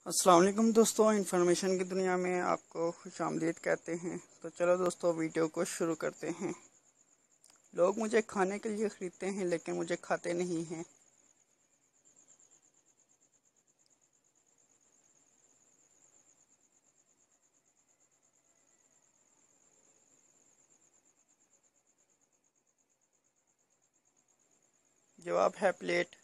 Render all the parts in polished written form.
अस्सलाम वालेकुम दोस्तों, इन्फॉर्मेशन की दुनिया में आपको खुशामदीद कहते हैं। तो चलो दोस्तों, वीडियो को शुरू करते हैं। लोग मुझे खाने के लिए ख़रीदते हैं लेकिन मुझे खाते नहीं हैं। जवाब है प्लेट।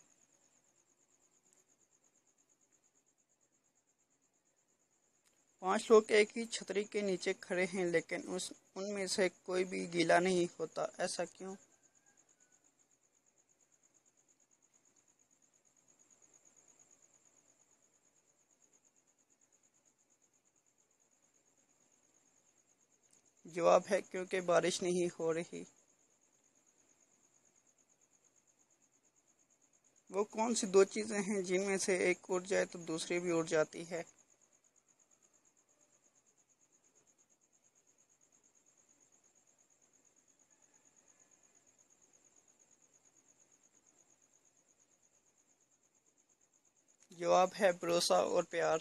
5 लोग एक ही छतरी के नीचे खड़े हैं लेकिन उनमें से कोई भी गीला नहीं होता, ऐसा क्यों? जवाब है क्योंकि बारिश नहीं हो रही। वो कौन सी दो चीज़ें हैं जिनमें से एक उड़ जाए तो दूसरी भी उड़ जाती है? जवाब है भरोसा और प्यार।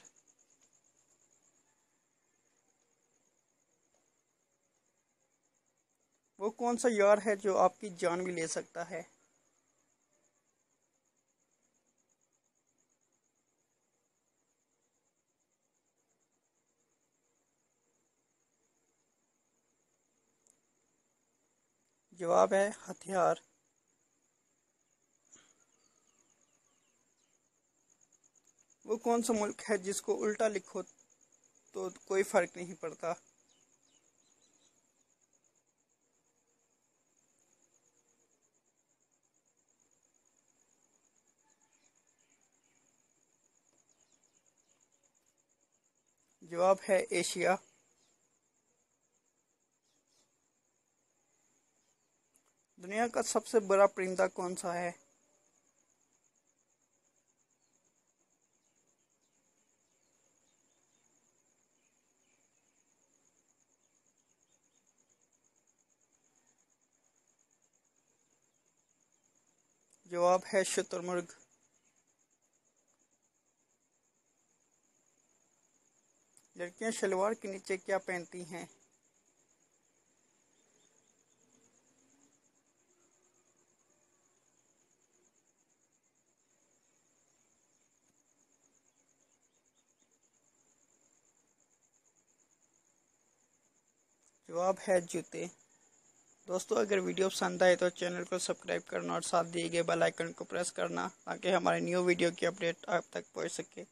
वो कौन सा यार है जो आपकी जान भी ले सकता है? जवाब है हथियार। वो कौन सा मुल्क है जिसको उल्टा लिखो तो कोई फर्क नहीं पड़ता? जवाब है एशिया। दुनिया का सबसे बड़ा परिंदा कौन सा है? जवाब है शुतुरमुर्ग। लड़कियां शलवार के नीचे क्या पहनती हैं? जवाब है जूते। दोस्तों, अगर वीडियो पसंद आए तो चैनल को सब्सक्राइब करना और साथ दिए गए बेल आइकन को प्रेस करना ताकि हमारे न्यू वीडियो की अपडेट आप तक पहुंच सके।